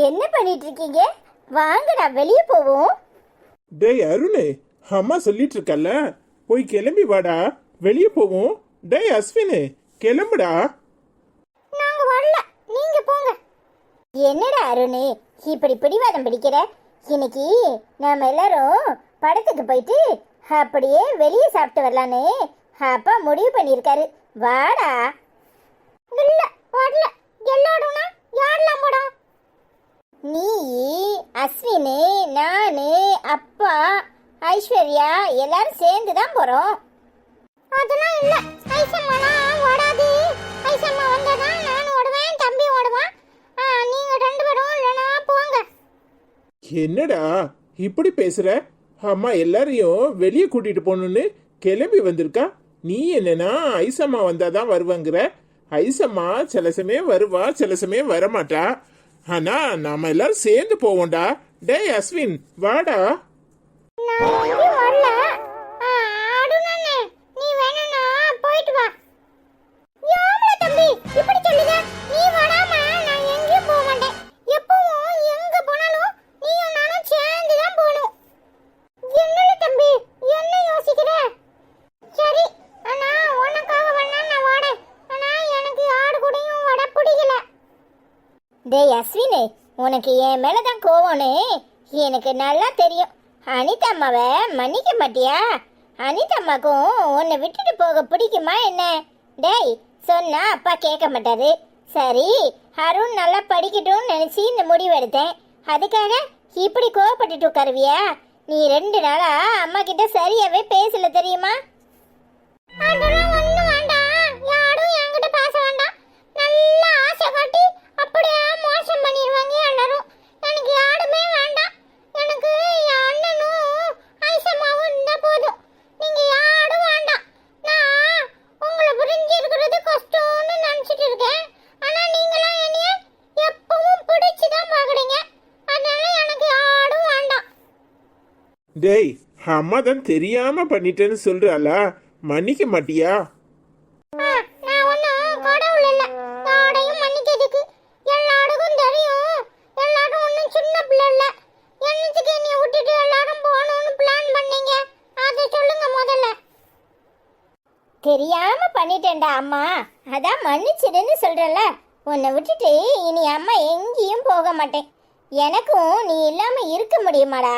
என்ன பண்ணிட்டு இருக்கீங்க? வாங்கடா வெளியே போவோம். டேய் அருண், அம்மா சொல்லிட்டு இருக்கல்ல, போய் கிளம்பி வாடா, வெளியே போவோம். டேய் அஸ்வின், கிளம்புடா. நாங்க வரல, நீங்க போங்க. என்னடா அருண் இப்படி பிடிவாதம் பிடிக்கிற? இன்னைக்கு நாம எல்லாரும் படத்துக்கு போயிட்டு அப்படியே வெளியே சாப்பிட்டு வரலான்னு அப்பா முடிவு பண்ணியிருக்காரு. வாடா. இல்ல வரல. எல்லாரும்னா யாரெல்லாம் போடும்? நீ, அஸ்வினு, நானு, அப்பா, ஐஸ்வர்யா எல்லாரும் சேர்ந்து தான் போறோம். அதெல்லாம் இல்ல, ஐசம்மாலாம் ஓடாது. ஐசம்மா வந்தாதான் நானும் ஓடுவேன், தம்பி ஓடுவான். நீங்க ரெண்டு பேரும் இல்லைனா போங்க. என்னடா இப்படி பேசுற? அம்மா எல்லாரையும் வெளியே கூட்டிட்டு போகணும்னு கிளம்பி வந்திருக்கா. நீ என்னன்னா ஐசம்மா வந்தாதான் வருவாங்கிற. ஐசம்மா சில சமயம் வருவா, சில சமயம் வரமாட்டா. ஆனா நாம எல்லாரும் சேர்ந்து போவோம்டா. டேய் அஸ்வின், வாடா. நீ வேணும்னா போயிட்டு வா. யாமல தம்பி இப்படி சொல்லுங்க? நீ வராம நான் எங்கேயும் போக மாட்டேன். எப்பவும் எங்க போனாலும் நீயும் நானும் சேர்ந்து தான் போகணும். என்னல தம்பி என்ன யோசிக்கிற? சரி, ஆனா உனக்காக வேணா நான் வாடேன். ஆனா எனக்கு யாரு கூடயும் வட பிடிக்கல. டேய் அஸ்வினே, உனக்கு என் மேலதான் கோவம்னு எனக்கு நல்லா தெரியும். அனிதா அம்மாவை மன்னிக்க மாட்டியா? அனிதா அம்மாக்கும் உன்னை விட்டுட்டு போக பிடிக்குமா என்ன? டேய் சொன்னா அப்பா கேட்க மாட்டாரு. சரி, அருண் நல்லா படிக்கட்டும்னு நினைச்சு இந்த முடிவு எடுத்தேன். அதுக்காக இப்படி கோவப்பட்டுட்டு உட்காருவியா? நீ 2 நாளா அம்மா கிட்ட சரியாவே பேசல தெரியுமா? அதெல்லாம் ஒண்ணும் வேண்டாம். யாரும் என்கிட்ட பேச வேண்டாம். நல்லா ஆசை காட்டி அப்படியே மோசம் பண்ணிடுவாங்க எல்லாரும். எனக்கு யாருமே வேண்டாம். எனக்கு என் அண்ணனும் ஐசம்மாவும் இருந்தா போதும். நீங்க யாரும் வேண்டாம். நான் உங்களை புரிஞ்சு இருக்கிறது கஷ்டம்னு நினைச்சிட்டு இருக்கேன். ஆனா நீங்களாம் என்னைய எப்பவும் பிடிச்சுதான் பாக்குறீங்க. அதனால எனக்கு யாரும் வேண்டாம். டேய், அம்மா தான் தெரியாம பண்ணிட்டேன்னு சொல்றாள, மன்னிக்க மாட்டியா? நான் ஒன்னும் கடவுள் இல்ல. யாரையும் மன்னிக்கிறதுக்கு. எல்லாருக்கும் தெரியும். எல்லாரும் ஒன்னும் சின்ன பிள்ளை இல்ல. என்னத்துக்கு என்னைய விட்டுட்டு எல்லாரும் போகணும்னு பிளான் பண்ணீங்க? அதை சொல்லுங்க முதல்ல. தெரியாம பண்ணிட்டேன்டா அம்மா, அதான் மன்னிச்சிடுன்னு சொல்றல. உன்னை விட்டுட்டு இனி அம்மா எங்கேயும் போக மாட்டேன். எனக்கும் நீ இல்லாம இருக்க முடியுமாடா?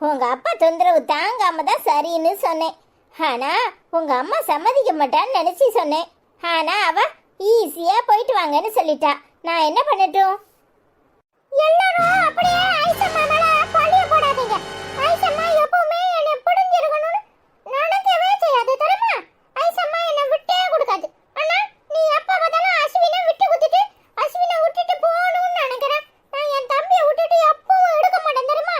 உங்க அப்பா தொந்தரவு தாங்காம தான் சரின்னு சொன்னேன். ஆனா உங்க அம்மா சம்மதிக்க மாட்டான்னு நினைச்சு சொன்னேன். ஆனா அவ ஈஸியா போயிட்டு வாங்கன்னு சொல்லிட்டா. நான் என்ன பண்ணட்டும்? எல்லாரும் அப்படியே ஐசம்மா மேல பழிய போடாதீங்க. ஐசம்மா எப்பவுமே என்னை பிடிஞ்சு இருக்கணும்னு நினைக்கவே செய்யாது தெரியுமா? ஐசம்மா என்னை விட்டே கொடுக்காது. ஆனா நீ எப்ப பார்த்தாலும் அஸ்வினை விட்டு குத்திட்டு அஸ்வினை விட்டுட்டு போகணும்னு நினைக்கிற. நான் என் தம்பியை விட்டுட்டு எப்பவும் எடுக்க மாட்டேன் தெரியுமா?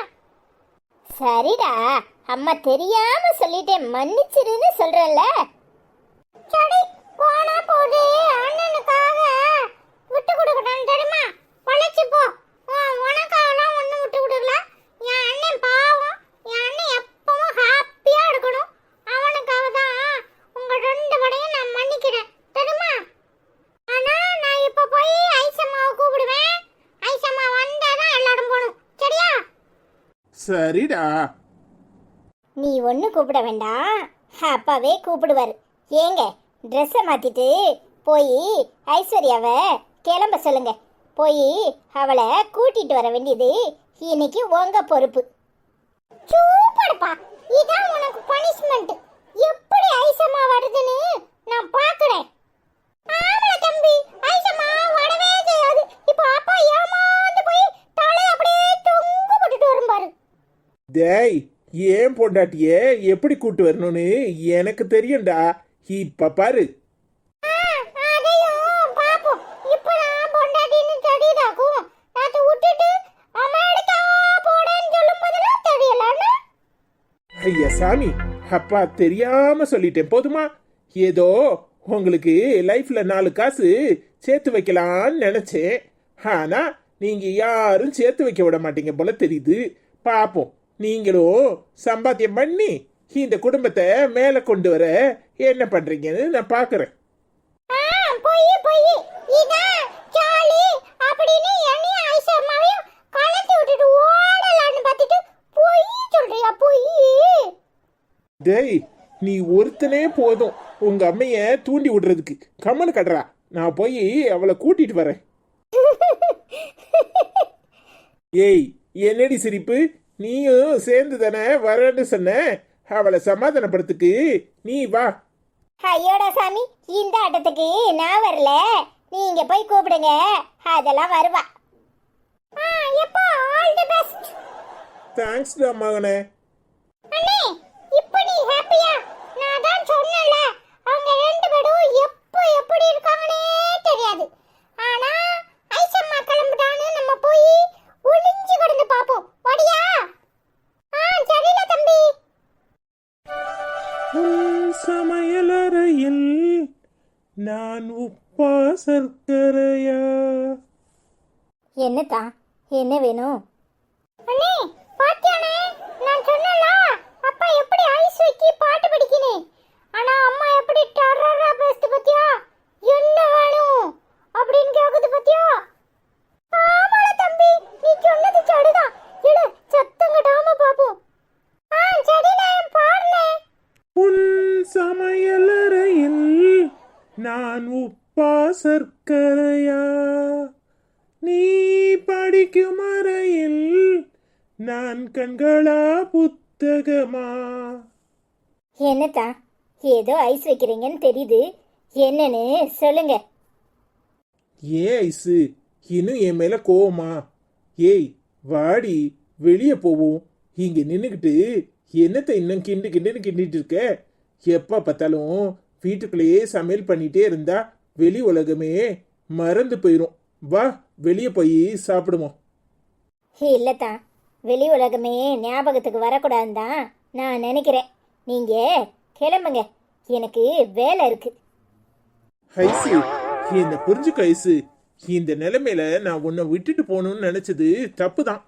சரிடா, அம்மா தெரியாம சொல்லிட்டேன், மன்னிச்சிருன்னு சொல்றல. சரி, போனா போது. அண்ணனுக்காக விட்டு கொடுக்கணும் தெரியுமா? பழச்சு போ. உனக்காகலாம் ஒன்றும் விட்டு கொடுக்கல. என் அண்ணன் பாவம். என் அண்ணன் எப்பவும் ஹாப்பியா இருக்கணும். அவனுக்காக தான் உங்க 2 பேரையும் நான் மன்னிக்கிறேன் தெரியுமா? ஆனா நான் இப்ப போய் ஐசம்மாவை கூப்பிடுவேன். ஐசம்மா வந்தாதான் எல்லாரும் போகணும். சரியா? சரிடா. நீ ஒன்று கூப்பிட வேண்டாம், அப்பாவே கூப்பிடுவார். ஏங்க ட்ரெஸ்ஸை மாற்றிட்டு போய் ஐஸ்வர்யாவை கிளம்ப சொல்லுங்க. போய் அவளை கூட்டிட்டு வர வேண்டியது இன்னைக்கு உங்க பொறுப்பு. சூப்பர்ப்பா, இதான் உனக்கு பனிஷ்மெண்ட். எப்படி ஐசம்மா வருதுன்னு நான் பார்க்குறேன். ஆமால தம்பி, ஐசம்மா வரவே செய்யாது. இப்போ அப்பா ஏமாந்து போய் தலை அப்படியே தொங்க போட்டுட்டு வரும் பாரு. டேய், ஏன் பொண்டாட்டிய எப்படி கூட்டு வரணும்னு எனக்கு தெரியும்டா. இப்ப பாரு. ஐயா சாமி, அப்பா தெரியாம சொல்லிட்டேன் போதுமா? ஏதோ உங்களுக்கு லைஃப்ல 4 காசு சேர்த்து வைக்கலான்னு நினைச்சேன். ஆனா நீங்க யாரும் சேர்த்து வைக்க விட மாட்டீங்க போல தெரியுது. பாப்போம், நீங்களும் சம்பாத்தியம் பண்ணி இந்த குடும்பத்தை மேல கொண்டு வர என்ன பண்றீங்கன்னு நான் பாக்குறேன். இதான் ஜாலி அப்படின்னு என்னையும் ஐசம்மாவையும் டேய் நீ ஒருத்தனே போதும் உங்க அம்மைய தூண்டி விடுறதுக்கு. கம்மனு கட்டுறா, நான் போய் அவளை கூட்டிட்டு வரேன். ஏய் என்னடி சிரிப்பு? நீயும் சேர்ந்து தானே வரேன்னு சொன்ன, அவளை சமாதானப்படுத்துக்கு நீ வா. ஐயோடா சாமி, இந்த ஆட்டத்துக்கு நான் வரல, நீங்க போய் கூப்பிடுங்க, அதெல்லாம் வருவா. எப்பா ஆல் தி பெஸ்ட். தேங்க்ஸ் டா மகனே. அண்ணே இப்போ நீ ஹாப்பியா? நான் தான் சொன்னேன்ல, அவங்க ரெண்டு பேரும் எப்போ எப்படி இருக்காங்கனே தெரியாது. ஆனா ஐசம்மா கிளம்பிட்டான்னு நம்ம போய் ஒளிஞ்சு கிடந்து பாப்போம். வடியா? சரில தம்பி. உன் சமையலறையில் நான் உப்பா சர்க்கரையா? என்னதா, என்ன வேணும்? அண்ணே பாத்தியானே, நான் சொன்னல அப்பா எப்படி ஐஸ் வைக்கி பாட்டு படிக்கினே. ஆனா அம்மா எப்படி டரரா பேசுது பாத்தியா? என்ன வேணும் அப்படினு கேக்குது பாத்தியா? ஆமால தம்பி, நீ சொன்னது சரிதான். இடு சத்தம் கட்டாம பாப்போம். சரினே பாடுனே. உன் சமையலறையில் நான் உப்பா சர்க்கரையா? நீ படிக்கும் அறையில் நான் கண்களா புத்தகமா? என்னதா, ஏதோ ஐஸ் வைக்கிறீங்கன்னு தெரியுது, என்னன்னு சொல்லுங்க. ஏன் ஐசு இன்னும் என் மேல கோவமா? ஏய் வாடி வெளியே போவோம். இங்க நின்னுக்கிட்டு என்னத்தை இன்னும் கிண்டுன்னு கிண்டிட்டு இருக்க? எப்ப பார்த்தாலும் வீட்டுக்குள்ளேயே சமையல் பண்ணிட்டே இருந்தா வெளி உலகமே மறந்து போயிரும். வா வெளியே போய் சாப்பிடுவோம். இல்லத்தா, வெளி உலகமே ஞாபகத்துக்கு வரக்கூடாதுன்னு தான் நான் நினைக்கிறேன். நீங்க கிளம்புங்க, எனக்கு வேலை இருக்கு. ஐசு என்ன புரிஞ்சுக்க ஐசு, இந்த நிலைமையில நான் உன்னை விட்டுட்டு போகணும்னு நினைச்சது தப்பு தான்.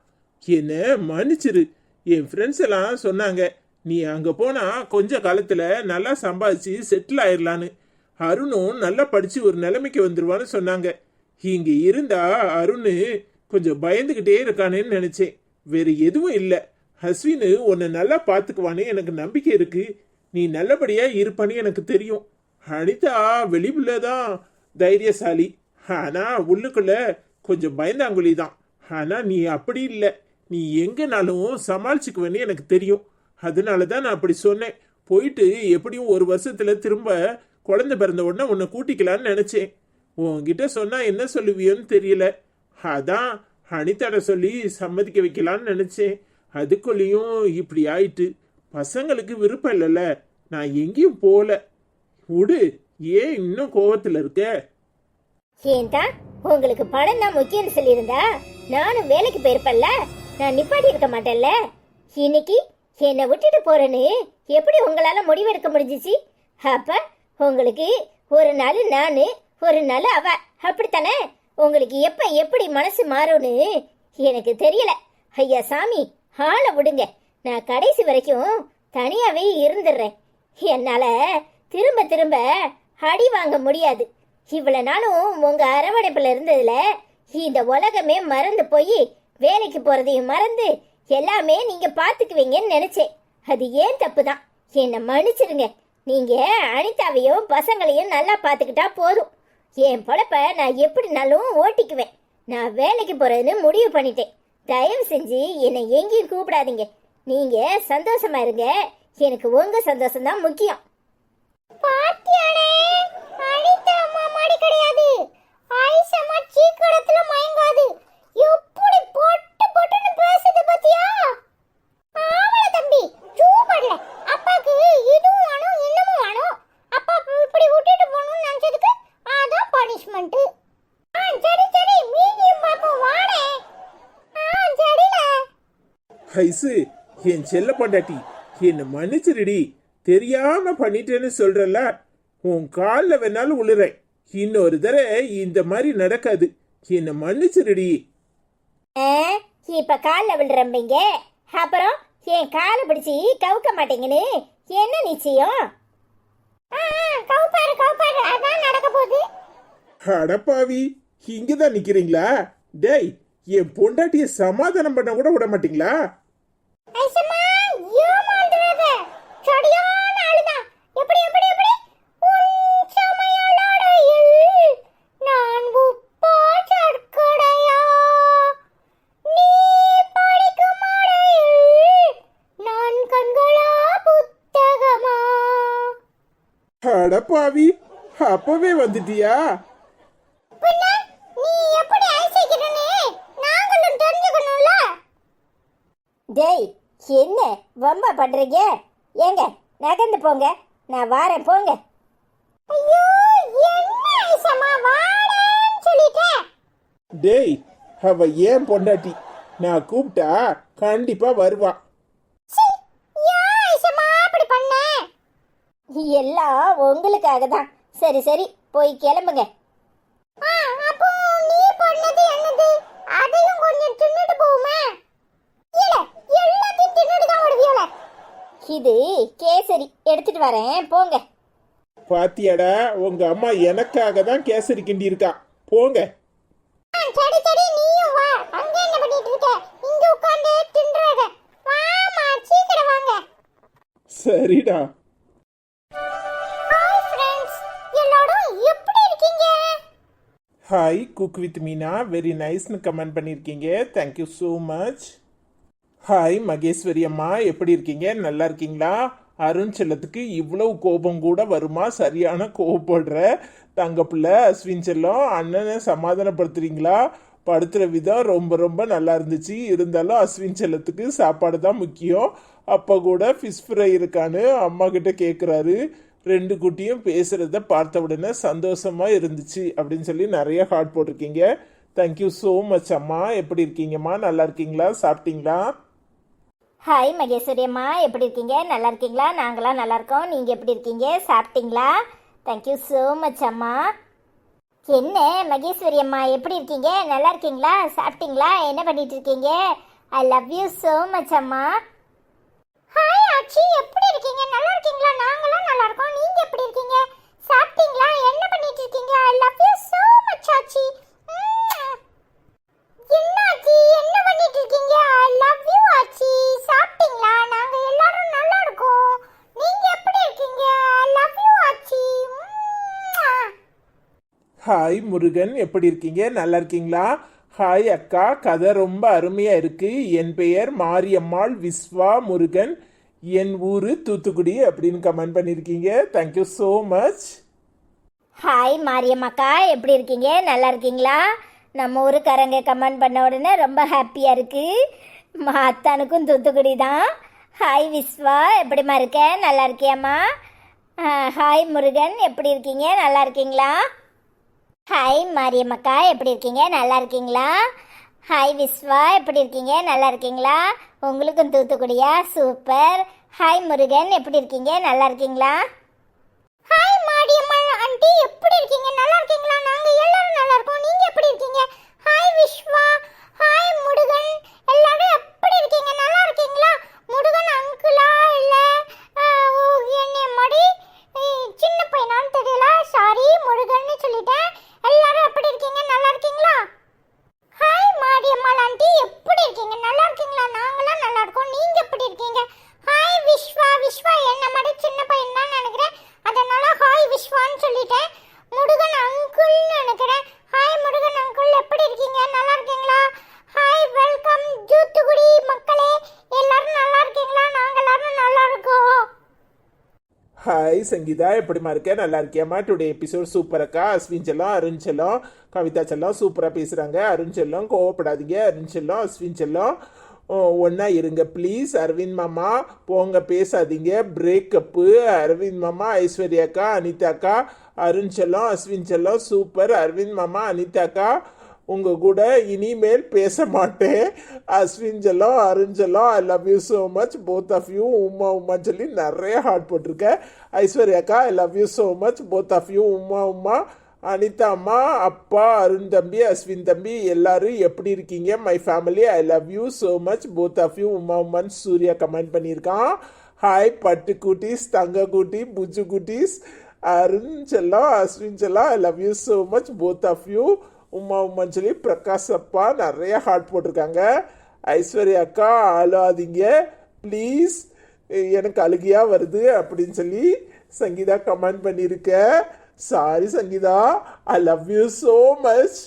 என்ன மன்னிச்சிரு. என் ஃப்ரெண்ட்ஸ் எல்லாம் சொன்னாங்க நீ அங்க போனா கொஞ்ச காலத்துல நல்லா சம்பாதிச்சு செட்டில் ஆயிடலான்னு. அருணும் நல்லா படிச்சு ஒரு நிலைமைக்கு வந்துருவான்னு சொன்னாங்க. இங்க இருந்தா அருண் கொஞ்சம் பயந்துகிட்டே இருக்கானேன்னு நினைச்சேன், வேற எதுவும் இல்லை. அஸ்வின் உன்னை நல்லா பார்த்துக்குவானே எனக்கு நம்பிக்கை இருக்கு. நீ நல்லபடியா இருப்பான்னு எனக்கு தெரியும். அனிதா வெளிப்புள்ளதான் தைரியசாலி, ஆனா உள்ளுக்குள்ள கொஞ்சம் பயந்தாங்குழி தான். ஆனா நீ அப்படி இல்லை, நீ எங்கனாலும் சமாளிச்சுக்குவேன்னு எனக்கு தெரியும். அதனால தான் நான் அப்படி சொன்னேன். போயிட்டு எப்படியும் ஒரு வருஷத்துல திரும்ப குழந்தை பிறந்த உடனே உன்னை கூட்டிக்கலான்னு நினைச்சேன். உன்கிட்ட சொன்னா என்ன சொல்லுவியோன்னு தெரியல, அதான் அனிதாட சொல்லி சம்மதிக்க வைக்கலான்னு நினைச்சேன். அதுக்குள்ளேயும் இப்படி ஆயிட்டு. பசங்களுக்கு விருப்பம் இல்லைல்ல, நான் எங்கேயும் போல. விடு, ஏன் இன்னும் கோவத்துல இருக்க? ஏன்டா, உங்களுக்கு பணம் தான் முக்கியம் சொல்லியிருந்தா நானும் வேலைக்கு போயிருப்பல்ல, நான் நிப்பாட்டி இருக்க மாட்டேன்ல. இன்னைக்கு என்னை விட்டுட்டு போறேன்னு எப்படி உங்களால முடிவெடுக்க முடிஞ்சிச்சு? அப்ப உங்களுக்கு ஒரு நாள் நானு, ஒரு நாள் அவ, அப்படித்தானே? உங்களுக்கு எப்ப எப்படி மனசு மாறும்னு எனக்கு தெரியல. ஐயா சாமி, ஆளை விடுங்க, நான் கடைசி வரைக்கும் தனியாவே இருந்துடுறேன். என்னால திரும்ப திரும்ப அடி வாங்க முடியாது. இவ்வளவு நாளும் உங்க அரவணைப்புல இருந்ததுல இந்த உலகமே மறந்து போய் வேலைக்கு போறதையும் மறந்து எல்லாமே நீங்க பாத்துக்குவீங்கன்னு நினைச்சேன். அது ஏன் தப்பு தான், என்னை மன்னிச்சிருங்க. நீங்க அனிதாவையும் பசங்களையும் நல்லா பாத்துக்கிட்டா போதும். என் பொழப்ப நான் எப்படினாலும் ஓட்டிக்குவேன். நான் வேலைக்கு போறதுன்னு முடிவு பண்ணிட்டேன். தயவு செஞ்சு என்னை எங்கேயும் கூப்பிடாதீங்க. நீங்க சந்தோஷமா இருங்க, எனக்கு உங்க சந்தோஷம் தான் முக்கியம். பாத்தியானே, அனிதா அம்மா மாடி கிடையாது, ஐசம்மா சீக்கிரத்துல மயங்காது. எப்படி பொட்டு பொட்டுன்னு பேசுது பாத்தியா? ஆவல தம்பி, சூப்பர்ல. அப்பாக்கு இதுவும் வேணும் இன்னமும் வேணும். அப்பா இப்படி விட்டுட்டு போகணும்னு நினைச்சதுக்கு அதான் பனிஷ்மெண்ட். சரி சரி, மீதியும் பாப்போம் வாடே. சரில ஐசு என் செல்ல பொண்டாட்டி, என்ன மன்னிச்சிருடி. தெரியாம பண்ணிட்டேன்னு சொல்றல, உன் காலில் வேணாலும் விழுறேன். இன்னொரு தடவை இந்த மாதிரி நடக்காது. என்ன மன்னிச்சிருடி. இப்ப காலில் விழுறம்பீங்க, அப்புறம் என் காலை பிடிச்சி கவுக்க மாட்டீங்கன்னு என்ன நிச்சயம்? கவுப்பாரு கவுப்பாரு, அதான் நடக்க போகுது. அடப்பாவி, இங்கதான் நிக்கிறீங்களா? டேய், என் பொண்டாட்டிய சமாதானம் பண்ண கூட விட மாட்டீங்களா? ஐசம்மா, ஏமாந்துறாத. சரியா அட பாவி, அப்பவே வந்துட்டியா? பின்ன நீ எப்படி ஐஸ் வைக்கிறன்னு நாங்களும் தெரிஞ்சுக்கணும்ல. டேய், என்ன வம்பா பண்றீங்க? ஏங்க நகர்ந்து போங்க, நான் வாரேன் போங்க. ஐயோ, என்ன ஐசம்மா வாடன்னு சொல்லிட்டேன். டேய், அவ ஏன் பொண்டாட்டி, நான் கூப்பிட்டா கண்டிப்பா வருவா. சீ, ஏன் ஐசம்மா அப்படி பண்ண? எல்லாம் உங்களுக்காக தான். சரி சரி, போய் கிளம்புங்க. அப்போ நீ பண்ணது என்னது? அதையும் கொஞ்சம் தின்னுட்டு போவுமே. இல்ல, எல்லாத்தையும் தின்னுட்டு தான் வருவியோல. இது கேசரி, எடுத்துட்டு வரேன் போங்க. பாத்தியாடா, உங்க அம்மா எனக்காக தான் கேசரி கிண்டி இருக்கா. போங்க. சரி சரி, நீயும் வா. அங்க என்ன பண்ணிட்டு இருக்க? இங்க உட்கார்ந்து தின்றாத. வாமா, சீக்கிரம் வாங்க. சரிடா. ஹாய் ஃப்ரெண்ட்ஸ், எல்லாரும் எப்படி இருக்கீங்க? Hi, cook with Meena very நைஸ்னு கமெண்ட் பண்ணியிருக்கீங்க. Thank you so much. Hi Maheswari அம்மா, எப்படி இருக்கீங்க? நல்லா இருக்கீங்களா? அருண் செல்லத்துக்கு இவ்வளவு கோபம் கூட வருமா? சரியான கோபப்படுற தங்க பிள்ளை அஸ்வின் செல்லம். அண்ணனை சமாதானப்படுத்துறீங்களா? படுத்துகிற விதம் ரொம்ப ரொம்ப நல்லா இருந்துச்சு. இருந்தாலும் அஸ்வின் செல்லத்துக்கு சாப்பாடு தான் முக்கியம். அப்போ கூட ஃபிஷ் ஃப்ரை இருக்கான்னு அம்மா கிட்ட கேட்குறாரு. ரெண்டு குட்டியும் பேசுகிறத பார்த்த உடனே சந்தோஷமாக இருந்துச்சு அப்படின்னு சொல்லி நிறைய ஹார்ட் போட்டிருக்கீங்க. தேங்க்யூ ஸோ மச் அம்மா. எப்படி இருக்கீங்கம்மா? நல்லா இருக்கீங்களா? சாப்பிட்டீங்களா? ஹாய் மகேஸ்வரி அம்மா, எப்படி இருக்கீங்க? நல்லா இருக்கீங்களா? நாங்களாம் நல்லா இருக்கோம். நீங்கள் எப்படி இருக்கீங்க? சாப்பிட்டீங்களா? தேங்க்யூ ஸோ மச் அம்மா. என்ன மகேஸ்வரி அம்மா, எப்படி இருக்கீங்க? நல்லா இருக்கீங்களா? சாப்பிட்டீங்களா? என்ன பண்ணிட்டு இருக்கீங்க? ஐ லவ் யூ ஸோ மச் அம்மா. ஹாய் ஆச்சி, எப்படி இருக்கீங்க? நல்லா இருக்கீங்களா? நாங்களும் நல்லா இருக்கோம். நீங்க எப்படி இருக்கீங்க? சாப்பிட்டீங்களா? என்ன பண்ணிட்டு இருக்கீங்க? ஐ லவ் யூ so much ஆச்சி. என்ன ஆச்சி, என்ன பண்ணிட்டு இருக்கீங்க? ஐ லவ் யூ ஆச்சி. சாப்பிட்டீங்களா? நாங்க எல்லாரும் நல்லா இருக்கோம். நீங்க எப்படி இருக்கீங்க? ஐ love you Aachi. Hi Murugan, எப்படி இருக்கீங்க? நல்லா இருக்கீங்களா? ஹாய் அக்கா, கதை ரொம்ப அருமையாக இருக்குது. என் பெயர் மாரியம்மாள் விஸ்வா முருகன். என் ஊர் தூத்துக்குடி அப்படின்னு கமெண்ட் பண்ணியிருக்கீங்க. Thank you so much. ஹாய் மாரியம்மாக்கா, எப்படி இருக்கீங்க? நல்லா இருக்கீங்களா? நம்ம ஊருக்காரங்க கமெண்ட் பண்ண உடனே ரொம்ப ஹாப்பியாக இருக்குது. அத்தானுக்கும் தூத்துக்குடி தான். ஹாய் விஸ்வா, எப்படிம்மா இருக்க? நல்லா இருக்கியாம்மா? ஹாய் முருகன், எப்படி இருக்கீங்க? நல்லா இருக்கீங்களா? ஹாய் மாரியம்மக்கா, எப்படி இருக்கீங்க? நல்லா இருக்கீங்களா? ஹாய் விஸ்வா, எப்படி இருக்கீங்க? நல்லா இருக்கீங்களா? உங்களுக்கும் தூத்துக்குடியா? சூப்பர். ஹாய் முருகன், எப்படி இருக்கீங்க? நல்லா இருக்கீங்களா? ஹாய் மாரியம்மா ஆண்டி, எப்படி இருக்கீங்க? நல்லா இருக்கீங்களா? நாங்க எல்லாரும் நல்லா இருக்கோம். நீங்க எப்படி இருக்கீங்க? ஹாய் விஸ்வா, ஹாய் முருகன், எல்லாரும் எப்படி இருக்கீங்க? நல்லா இருக்கீங்களா? முருகன் அங்கிளா இல்ல என்ன மாதிரி சின்ன பையனான்னு தெரியல. சாரி, முருகன்னு சொல்லிட்டேன். எல்லாரும் எப்படி இருக்கீங்க? நல்லா இருக்கீங்களா? ஹாய் மாரியம்மா ஆண்டி, எப்படி இருக்கீங்க? நல்லா இருக்கீங்களா? நாங்களாம் நல்லா இருக்கோம். நீங்க எப்படி இருக்கீங்க? ஹாய் விஸ்வா, விஸ்வா என்ன மாதிரி சின்ன பையன் தான் நினைக்கிறேன், அதனால ஹாய் விஸ்வான்னு சொல்லிட்டேன். முருகன் அங்கிள்னு நினைக்கிறேன். ஹாய் முருகன் அங்கிள், எப்படி இருக்கீங்க? நல்லா இருக்கீங்களா? ஹாய், வெல்கம் தூத்துக்குடி மக்களே, எல்லாரும் நல்லா இருக்கீங்களா? நாங்க எல்லாரும் நல்லா இருக்கோம். ஹாய் சங்கீதா, எப்படிமா இருக்க? நல்லா இருக்கியாம்மா? டுடே எபிசோட் சூப்பர் அக்கா. அஸ்வின் செல்லம், அருண் செல்லம், கவிதா செல்லம் சூப்பராக பேசுகிறாங்க. அருண் செல்லம் கோவப்படாதீங்க. அருண் செல்லம், அஸ்வின் செல்லம் ஒன்றா இருங்க ப்ளீஸ். அரவிந்த் மாமா போங்க, பேசாதீங்க. பிரேக்கப்பு. அரவிந்த் மாமா, ஐஸ்வர்யாக்கா, அனிதாக்கா, அருண் செல்லம், அஸ்வின் செல்லம் சூப்பர். அரவிந்த் மாமா, அனிதாக்கா உங்கள் கூட இனிமேல் பேச மாட்டேன். அஸ்வின் செல்லம், அருண் செல்லம், I love you so much both of you. Uma உமான்னு சொல்லி நிறைய ஹார்ட் போட்டிருக்கேன். ஐஸ்வர்யாக்கா, I love you so much both of you. Uma Uma. Anitha அம்மா, அப்பா, அருண் தம்பி, அஸ்வின் தம்பி எல்லாரும் எப்படி இருக்கீங்க? My family, I love you so much both of you. Uma உமான்னு சூர்யா கமெண்ட் பண்ணியிருக்கான். ஹாய் பட்டு குட்டீஸ், தங்க குட்டி, புஜு குட்டீஸ், அருண் செல்லம், அஸ்வின் செல்லம், I love you so much both of you. Uma உமான்னு சொல்லி பிரகாஷ் அப்பா நிறைய ஹார்ட் போட்டிருக்காங்க. ஐஸ்வர்யா அக்கா, அழாதீங்க ப்ளீஸ், எனக்கு அழுகையாக வருது அப்படின்னு சொல்லி சங்கீதா கமெண்ட் பண்ணியிருக்க. Sorry Sangeetha, I love you so much.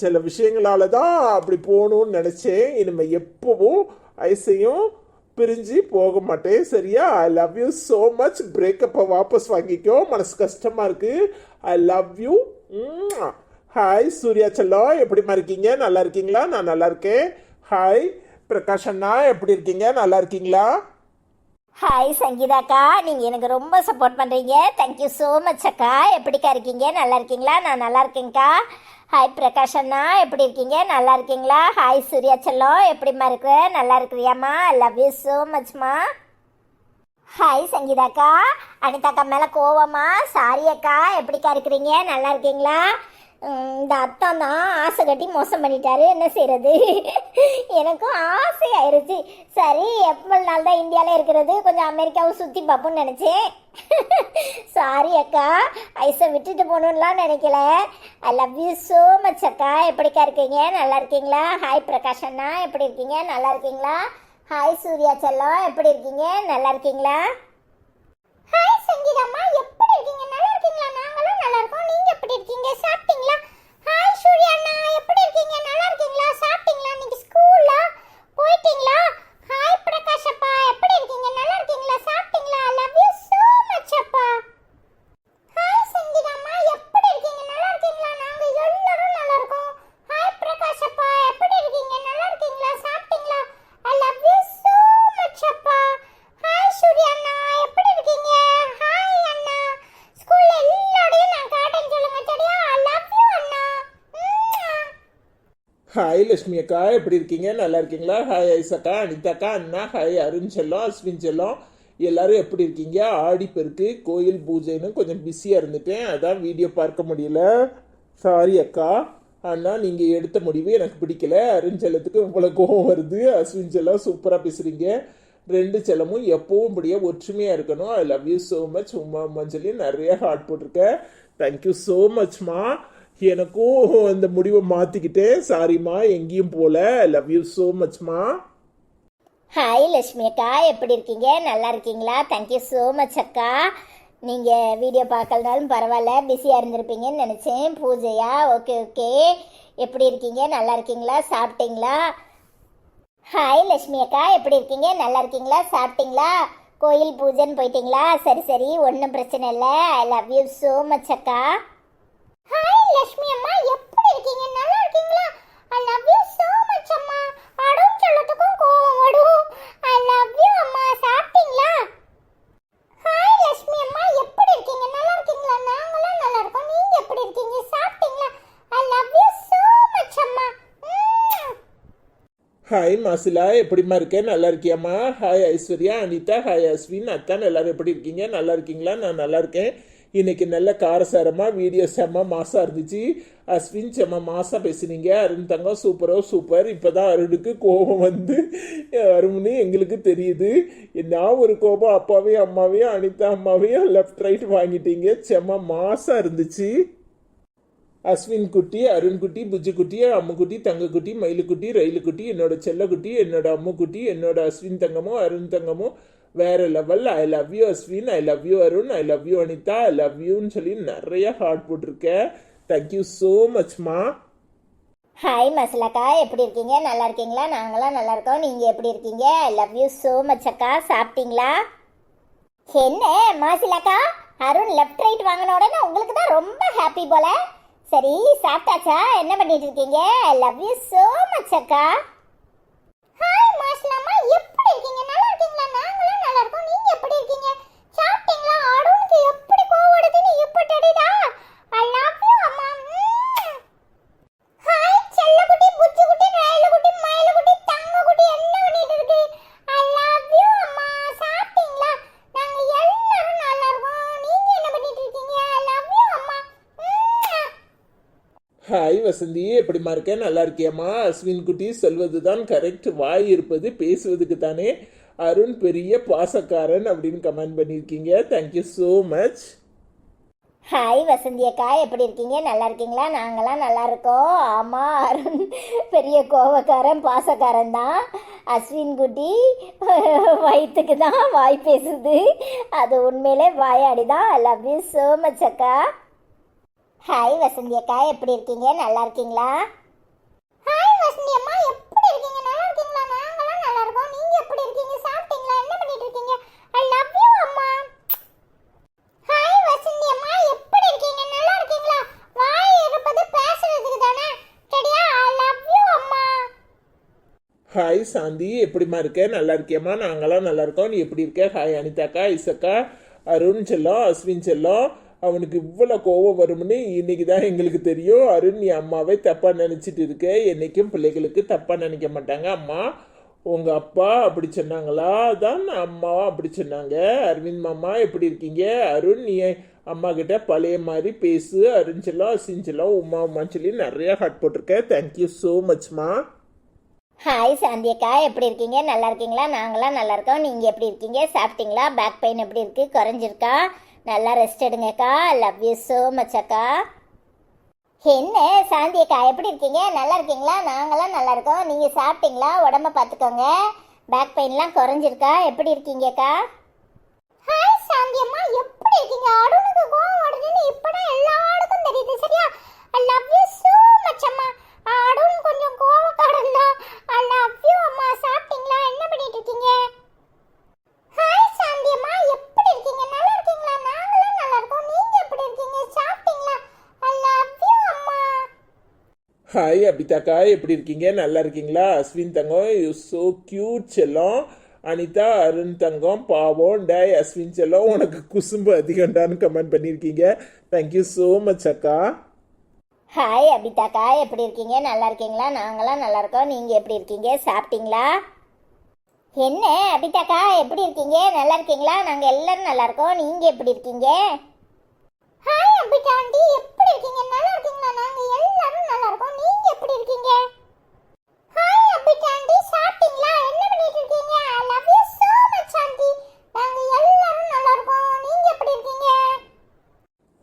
சில விஷயங்களால தான் அப்படி போகணும்னு நினச்சேன். இனிமேல் எப்போவும் ஐஸையும் பிரிஞ்சு போக மாட்டேன் சரியா? I love you so much. பிரேக்கப்பை வாபஸ் வாங்கிக்கோ, மனசு கஷ்டமா இருக்கு. I love you. Hi Surya செல்லம், எப்படிமா இருக்கீங்க? நல்லா இருக்கீங்களா? நான் நல்லா இருக்கேன். ஹாய் பிரகாஷ் அண்ணா, எப்படி இருக்கீங்க? நல்லா இருக்கீங்களா? ஹாய் சங்கீதாக்கா, நீங்கள் எனக்கு ரொம்ப சப்போர்ட் பண்ணுறீங்க. தேங்க்யூ ஸோ மச் அக்கா. எப்படிக்கா இருக்கீங்க? நல்லா இருக்கீங்களா? நான் நல்லா இருக்கேங்க்கா. ஹாய் பிரகாஷ் அண்ணா, எப்படி இருக்கீங்க? நல்லா இருக்கீங்களா? ஹாய் சூர்யா செல்லம், எப்படிம்மா இருக்கு? நல்லா இருக்கிறியாம்மா? ஐ லவ் யூ ஸோ மச்மா. ஹாய் சங்கீதாக்கா. அனிதாக்கா மேலே கோவமா? சாரி அக்கா. எப்படிக்கா இருக்கிறீங்க? நல்லா இருக்கீங்களா? இந்த அத்தான் தான் ஆசை கட்டி மோசம் பண்ணிட்டாரு, என்ன செய்யறது? எனக்கும் ஆசை ஆயிடுச்சு. சரி, எவ்வளவு நாள் தான் இந்தியாவில் இருக்கிறது, கொஞ்சம் அமெரிக்காவும் சுற்றி பார்ப்போம்னு நினச்சேன். சாரி அக்கா, ஐஸை விட்டுட்டு போகணும்லாம் நினைக்கல. ஐ லவ் யூ ஸோ மச் அக்கா. எப்படிக்கா இருக்கீங்க? நல்லா இருக்கீங்களா? ஹாய் பிரகாஷ் அண்ணா, எப்படி இருக்கீங்க? நல்லா இருக்கீங்களா? ஹாய் சூர்யா செல்லம், எப்படி இருக்கீங்க? நல்லா இருக்கீங்களா? ஹாய் சங்கீதாம்மா, எப்படி இருக்கீங்க? நல்லா இருக்கீங்களா? நாங்களும் நல்லா இருக்கோம். நீங்க எப்படி இருக்கீங்க? சாப்பிட்டீங்களா? ஹாய் சூர்யா அண்ணா, எப்படி இருக்கீங்க? நல்லா இருக்கீங்களா? சாப்பிட்டீங்களா? நீங்க ஸ்கூல்ல போயிட்டீங்களா? ஹாய் பிரகாஷ் அப்பா, எப்படி இருக்கீங்க? நல்லா இருக்கீங்களா? சாப்பிட்டீங்களா? ஐ லவ் யூ சோ மச் அப்பா. ஹாய் சங்கீதாம்மா, எப்படி இருக்கீங்க? நல்லா இருக்கீங்களா? நாங்க எல்லாரும் நல்லா இருக்கோம். ஹாய் பிரகாஷ் அப்பா, எப்படி இருக்கீங்க? நல்லா இருக்கீங்களா? சாப்பிட்டீங்களா? ஐ லவ் யூ சோ மச் அப்பா. ஹாய் சூர்யா அண்ணா, எப்படி இருக்கீங்க? ஹாய் அண்ணா, ஸ்கூல்ல எல்லாரையும் நான் காட்டேன்னு சொல்லுங்க சரியா? I love you Anna. Hi Lakshmi அக்கா, எப்படி இருக்கீங்க? நல்லா இருக்கீங்களா? ஹாய் ஐசக்கா, அனிதாக்கா, அண்ணா, ஹாய் அருண் செல்லம், அஸ்வின் செல்லம், எல்லாரும் எப்படி இருக்கீங்க? ஆடி பெருக்கு கோயில் பூஜைன்னு கொஞ்சம் பிஸியாக இருந்துட்டேன், அதான் வீடியோ பார்க்க முடியல. சாரி அக்கா. அண்ணா, நீங்கள் எடுத்த முடிவு எனக்கு பிடிக்கல. அருண் செல்லத்துக்கு இவ்வளோ கோவம் வருது. அஸ்வின் செல்லம் சூப்பராக பேசுகிறீங்க. ரெண்டு செல்லமும் எப்பவும் இப்படியே ஒற்றுமையாக இருக்கணும். I love you so much. Uma மஞ்சளி நிறைய ஹார்ட் போட்டிருக்கேன். தேங்க்யூ ஸோ மச்மா. எனக்கும் இந்த முடிவை மாற்றிக்கிட்டேன். சாரிம்மா, எங்கேயும் போகல. ஐ லவ் யூ ஸோ மச்மா. ஹாய் லட்சுமி அக்கா, எப்படி இருக்கீங்க? நல்லா இருக்கீங்களா? தேங்க்யூ ஸோ மச் அக்கா. நீங்கள் வீடியோ பார்க்கலனாலும் பரவாயில்ல, பிஸியாக இருந்திருப்பீங்கன்னு நினச்சேன். பூஜையா? Okay okay. எப்படி இருக்கீங்க? நல்லா இருக்கீங்களா? சாப்பிட்டீங்களா? ஹாய் லட்சுமி அக்கா, எப்படி இருக்கீங்க? நல்லா இருக்கீங்களா? சாப்பிட்டீங்களா? கோயில் பூஜைன்னு போயிட்டீங்களா? சரி சரி, ஒன்றும் பிரச்சனை இல்லை. ஐ லவ் யூ ஸோ மச் அக்கா. ஹாய் லட்சுமி அம்மா, எப்படி இருக்கீங்க? நல்லா இருக்கீங்களா? ஐ லவ் யூ சோ மச் அம்மா. அருண் செல்லத்துக்கும் கோவம் வரும். ஐ லவ் யூ அம்மா. சாப்பிட்டீங்களா? ஹாய் லட்சுமி அம்மா, எப்படி இருக்கீங்க? நல்லா இருக்கீங்களா? நாங்களும் நல்லா இருக்கோம். நீங்க எப்படி இருக்கீங்க? சாப்பிட்டீங்களா? ஐ லவ் யூ சோ மச் அம்மா. ஹாய் மாசிலா, எப்படிம்மா இருக்கேன்? நல்லா இருக்கியாம்மா? ஹாய் ஐஸ்வர்யா, அனிதா, ஹாய் அஸ்வின், அத்தான், எல்லாரும் எப்படி இருக்கீங்க? நல்லா இருக்கீங்களா? நான் நல்லா இருக்கேன். இன்னைக்கு நல்ல காரசாரமாக வீடியோ செம்ம மாசாக இருந்துச்சு. அஸ்வின் செம்ம மாசாக பேசுனீங்க. அருண் தங்கம் சூப்பரோ சூப்பர். இப்போ தான் அருணுக்கு கோபம் வந்து அருண்னு எங்களுக்கு தெரியுது. நான் ஒரு கோபம் அப்பாவையும் அம்மாவையும் அனிதா அம்மாவையும் லெஃப்ட் ரைட் வாங்கிட்டீங்க. செம்ம மாசாக இருந்துச்சு. அஸ்வின் குட்டி, அருண் குட்டி, புஜ்ஜு குட்டி, அம்முக்குட்டி, தங்கக்குட்டி, மயிலுக்குட்டி, ரயிலுக்குட்டி, என்னோட செல்லக்குட்டி, என்னோட அம்முக்குட்டி, என்னோட அஸ்வின் தங்கமும் அருண் தங்கமும் வேற level. I love you Ashwin, I love you Arun, I love you Anitha, I love யூன்னு சொல்லி நிறைய ஹார்ட் போட்டிருக்கேன். தேங்க்யூ ஸோ மச்மா. ஹாய் மசிலாக்கா, எப்படி இருக்கீங்க? நல்லா இருக்கீங்களா? நாங்களாம் நல்லா இருக்கோம். நீங்கள் எப்படி இருக்கீங்க? ஐ லவ் யூ ஸோ மச் அக்கா. சாப்பிட்டீங்களா? என்ன மாசிலாக்கா, அருண் லெஃப்ட் ரைட் வாங்கின உடனே உங்களுக்கு தான் ரொம்ப ஹாப்பி போல. சரி, சாப்பிட்டாச்சா? என்ன பண்ணிட்டு இருக்கீங்க? ஐ லவ் யூ ஸோ மச் அக்கா. ஹாய் மாஸ்லாமா, எப்படி இருக்கீங்க? நல்லா இருக்கீங்களா? நாங்களும் நல்லா இருக்கோம். நீங்க எப்படி இருக்கீங்க? சாப்பிட்டீங்களா? அருணுக்கு எப்படி கோவம் வருதுன்னு இப்ப தெரியுதா? ஐ லவ் யூ அம்மா. ஹாய் செல்லக்குட்டி, புச்சுக்குட்டி, ரயிலுக்குட்டி, மயிலுக்குட்டி, தங்கக்குட்டி, என்ன பண்ணிட்டு இருக்கு? ஐ லவ் யூ அம்மா. சாப்பிட்டீங்களா? நாங்க எல்லாரும் நல்லா இருக்கோம். நீங்க என்ன பண்ணிட்டு இருக்கீங்க? ஐ லவ் யூ அம்மா. ஹாய் வசந்தி, எப்படிமா இருக்கேன்? நல்லா இருக்கியாம்மா? அஸ்வின் குட்டி சொல்வது தான் கரெக்ட். வாய் இருப்பது பேசுவதுக்கு தானே. அருண் பெரிய பாசக்காரன் அப்படின்னு கமெண்ட் பண்ணியிருக்கீங்க. Thank you so much. Hi Vasanthi அக்கா, எப்படி இருக்கீங்க? நல்லா இருக்கீங்களா? நாங்களாம் நல்லா இருக்கோம். ஆமாம், அருண் பெரிய கோவக்காரன் பாசக்காரன் தான். அஸ்வின் குட்டி வயிற்றுக்கு தான் வாய் பேசுது, அது உண்மையிலே வாயாடி தான். ஐ லவ் யூ ஸோ மச் அக்கா. ஹாய் வசந்தி அக்கா, எப்படி இருக்கீங்க? நல்லா இருக்கீங்களா? ஹாய் வசந்தி அம்மா, எப்படி இருக்கீங்க? நல்லா இருக்கீங்களா? நாங்களாம் நல்லா இருக்கோம். நீங்க எப்படி இருக்கீங்க? சாப்பிட்டீங்களா? ஹாய் சாந்தி, எப்படிம்மா இருக்க? நல்லா இருக்கியம்மா? நாங்களாம் நல்லா இருக்கோம். நீ எப்படி இருக்க? ஹாய் அனிதாக்கா, இசக்கா, அருண் செல்லம், அஸ்வின் செல்லம். அவனுக்கு இவ்வளோ கோவம் வரும்னு இன்னைக்கு தான் எங்களுக்கு தெரியும். அருண், நீ அம்மாவை தப்பாக நினச்சிட்டு இருக்க. என்னைக்கும் பிள்ளைகளுக்கு தப்பாக நினைக்க மாட்டாங்க. அம்மா உங்க அப்பா அப்படி சொன்னாங்களா? தான் அம்மாவும் அப்படி சொன்னாங்க. அரவிந்த் மாமா எப்படி இருக்கீங்க? அருண், நீ அம்மா கிட்ட பழைய மாதிரி பேசு. அருண் செல்லம், அஸ்வின் செல்லம், உமா உமான்னு சொல்லி நிறைய ஹார்ட் போட்டிருக்க. தேங்க்யூ ஸோ மச்மா. ஹாய் சாந்தியக்கா, எப்படி இருக்கீங்க? நல்லா இருக்கீங்களா? நாங்களாம் நல்லா இருக்கோம். நீங்கள் எப்படி இருக்கீங்க? சாப்பிட்டீங்களா? பேக் பெயின் எப்படி இருக்குது? குறைஞ்சிருக்கா? நல்லா ரெஸ்ட் எடுங்கக்கா. லவ் யூ ஸோ மச் அக்கா. என்ன சாந்தியக்கா, எப்படி இருக்கீங்க? நல்லா இருக்கீங்களா? நாங்களாம் நல்லா இருக்கோம். நீங்கள் சாப்பிட்டீங்களா? உடம்ப பார்த்துக்கோங்க. பேக் பெயின்லாம் குறைஞ்சிருக்கா? எப்படி இருக்கீங்கக்கா? ஹாய் சாந்தியம்மா, எப்படி இருக்கீங்க? அருணுக்கு கோவம் வருதுன்னு இப்பதான் எல்லாருக்கும் தெரியுது, சரியா? I love you so much அம்மா. அருண் கொஞ்சம் கோவக்காரன் தான். ஐ லவ் யூ அம்மா. சாப்பிட்டீங்களா? என்ன பண்ணிட்டு இருக்கீங்க? ஹாய் சாந்தியம்மா, எப்படி இருக்கீங்க? நல்லா இருக்கீங்களா? நாங்களும் நல்லா இருக்கோம். நீங்க எப்படி இருக்கீங்க? சாப்பிட்டீங்களா? ஐ லவ் யூ அம்மா. ஹாய் அபிதாக்கா, எப்படி இருக்கீங்க? நல்லா இருக்கீங்களா? அஸ்வின் தங்கம், யூ ஸோ கியூட் செல்லம். அனிதா, அருண் தங்கம் பாவம். டே அஸ்வின் செல்லம், உனக்கு குசும்பு அதிகண்டான்னு கமெண்ட் பண்ணியிருக்கீங்க. தேங்க்யூ ஸோ மச் அக்கா. ஹாய் அபிதாக்கா, எப்படி இருக்கீங்க? நல்லா இருக்கீங்களா? நாங்களாம் நல்லா இருக்கோம். நீங்கள் எப்படி இருக்கீங்க? சாப்பிட்டீங்களா? என்ன அபிதாக்கா, எப்படி இருக்கீங்க? நல்லா இருக்கீங்களா? நாங்கள் எல்லாரும் நல்லா இருக்கோம். நீங்கள் எப்படி இருக்கீங்க? ஹாய் அபிதா ஆண்டி, எப்படி இருக்கீங்க? நல்லா இருக்கீங்களா? நாங்க எல்லாரும் நல்லா இருக்கோம். நீங்க எப்படி இருக்கீங்க? ஹாய் அபிதா ஆண்டி, சாப்பிட்டீங்களா? என்ன பண்ணிட்டு இருக்கீங்க? ஐ love you so much aunty. நாங்க எல்லாரும் நல்லா இருக்கோம். நீங்க எப்படி இருக்கீங்க?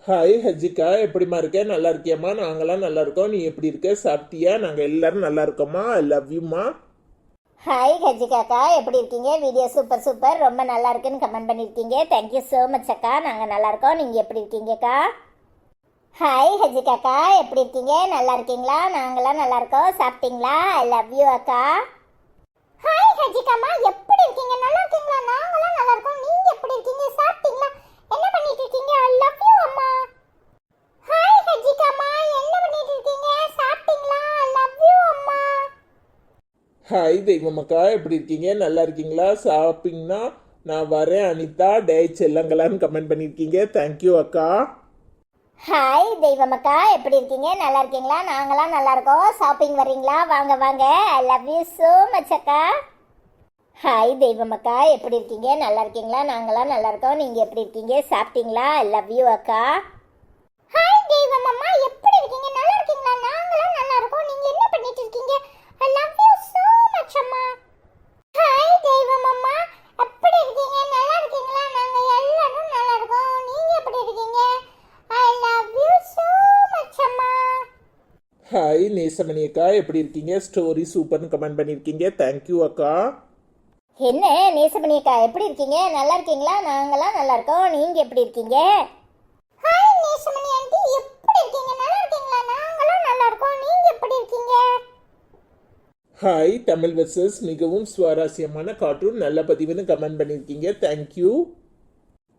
ஹாய் ஹஜிகா, எப்படிம்மா இருக்க? நல்லா இருக்கியம்மா? நாங்களாம் நல்லா இருக்கோம். நீ எப்படி இருக்க? சாப்பிட்டியா? நாங்கள் எல்லாரும் நல்லா இருக்கோம்மா. ஐ லவ் யூம்மா. ஹாய் ஹஜிகாக்கா, எப்படி இருக்கீங்க? வீடியோ சூப்பர் சூப்பர், ரொம்ப நல்லா இருக்குன்னு கமெண்ட் பண்ணியிருக்கீங்க. தேங்க்யூ ஸோ மச் அக்கா. நாங்கள் நல்லா இருக்கோம். நீங்கள் எப்படி இருக்கீங்கக்கா? ஹாய் ஹஜிகாக்கா, எப்படி இருக்கீங்க? நல்லா இருக்கீங்களா? நாங்களாம் நல்லா இருக்கோம். சாப்பிட்டீங்களா? ஐ லவ் யூ அக்கா. ஹாய் ஹஜிகாமா, எப்படி இருக்கீங்க? நல்லா இருக்கீங்களா? நாங்களும் நல்லா இருக்கோம். நீங்க எப்படி இருக்கீங்க? சாப்பிட்டீங்களா? என்ன பண்ணிட்டு இருக்கீங்க? ஐ லவ் யூ அம்மா. ஹாய் ஹஜிகாமா, என்ன பண்ணிட்டு இருக்கீங்க? சாப்பிட்டீங்களா? ஐ லவ் யூ அம்மா. ஹாய் தெய்வமக்கா, எப்படி இருக்கீங்க? நல்லா இருக்கீங்களா? ஷாப்பிங்னா நான் வரேன் அனிதா. டே செல்லங்களான்னு கமெண்ட் பண்ணியிருக்கீங்க. தேங்க்யூ அக்கா. ஹாய் தெய்வமக்கா, எப்படி இருக்கீங்க? நல்லா இருக்கீங்களா? நாங்களாம் நல்லா இருக்கோம். ஷாப்பிங் வர்றீங்களா? வாங்க வாங்க. ஐ லவ் யூ ஸோ மச் அக்கா. ஹாய் தெய்வமக்கா, எப்படி இருக்கீங்க? நல்லா இருக்கீங்களா? நாங்களாம் நல்லா இருக்கோம். நீங்கள் எப்படி இருக்கீங்க? சாப்பிட்டீங்களா? ஐ லவ் யூ அக்கா. ஹாய் தெய்வம் அம்மா, எப்படி இருக்கீங்க? நல்லா இருக்கீங்களா? நாங்களும் நல்லா இருக்கோம். நீங்க என்ன பண்ணிட்டு இருக்கீங்க? ஐ லவ் யூ சோ மச் அம்மா. ஹாய் தெய்வம் அம்மா, எப்படி இருக்கீங்க? நல்லா இருக்கீங்களா? நாங்க எல்லாரும் நல்லா இருக்கோம். நீங்க எப்படி இருக்கீங்க? ஐ லவ் யூ சோ மச் அம்மா. ஹாய் நேசமணி அக்கா, எப்படி இருக்கீங்க? ஸ்டோரி சூப்பர்னு கமெண்ட் பண்ணியிருக்கீங்க. தேங்க்யூ அக்கா. என்ன நேசமணி அக்கா, எப்படி இருக்கீங்க? நல்லா இருக்கீங்களா? நாங்களாம் நல்லா இருக்கோம். நீங்கள் எப்படி இருக்கீங்க? ஹாய் நேசமணி ஆண்டி, எப்படி இருக்கீங்க? நல்லா இருக்கீங்களா? நாங்களும் நல்லா இருக்கோம். நீங்க எப்படி இருக்கீங்க? ஹாய் தமிழ் வெர்சஸ் மிகவும் சுவாரஸ்யமான கார்ட்டூன் நல்ல பதிவுன்னு கமெண்ட் பண்ணியிருக்கீங்க. தேங்க்யூ.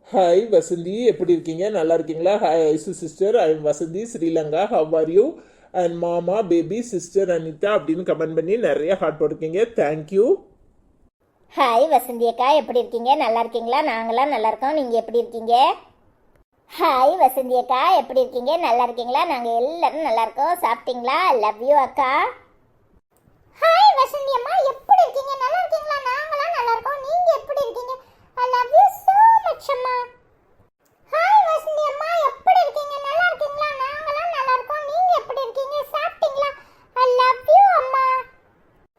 ஹாய் வசந்தி, எப்படி இருக்கீங்க? நல்லா இருக்கீங்களா? Hi Aishu sister, I am Vasanthi, Sri Lanka. How are you? And மாமா, பேபி, சிஸ்டர் அனிதா அப்படின்னு கமெண்ட் பண்ணி நிறைய ஹார்ட் போட்டிருக்கீங்க. தேங்க்யூ. ஹாய் வசந்தி அக்கா, எப்படி இருக்கீங்க? நல்லா இருக்கீங்களா? நாங்களாம் நல்லா இருக்கோம். நீங்கள் எப்படி இருக்கீங்க? ஹாய் வசந்தி அக்கா, எப்படி இருக்கீங்க? நல்லா இருக்கீங்களா? நாங்கள் எல்லாரும் நல்லா இருக்கோம். சாப்பிட்டீங்களா? லவ் யூ அக்கா. ஹாய் வசந்தி அம்மா, எப்படி இருக்கீங்க? நல்லா இருக்கீங்களா? நாங்களாம் நல்லா இருக்கோம். நீங்க எப்படி இருக்கீங்க? ஐ லவ் யூ சோ மச் அம்மா. ஹாய் வசந்தி அம்மா, எப்படி இருக்கீங்க? நல்லா இருக்கீங்களா? நாங்களாம் நல்லா இருக்கோம். நீங்க எப்படி இருக்கீங்க? சாப்பிட்டீங்களா? ஐ லவ் யூ அம்மா.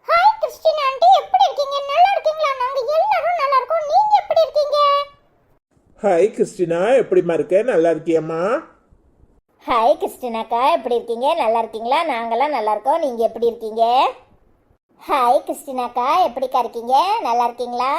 ஹாய் கிறிஸ்டினா ஆண்டி, எப்படி இருக்கீங்க? நல்லா இருக்கீங்களா? நாங்க எல்லாரும் நல்லா இருக்கோம். நீங்க எப்படி இருக்கீங்க? ஹாய் கிறிஸ்டினா, எப்படிம்மா இருக்க? நல்லா இருக்கியம்மா? ஹாய் கிறிஸ்டினாக்கா, எப்படி இருக்கீங்க? நல்லா இருக்கீங்களா? நாங்களாம் நல்லா இருக்கோம். நீங்கள் எப்படி இருக்கீங்க? ஹாய் கிறிஸ்டினாக்கா, எப்படிக்கா இருக்கீங்க? நல்லா இருக்கீங்களா?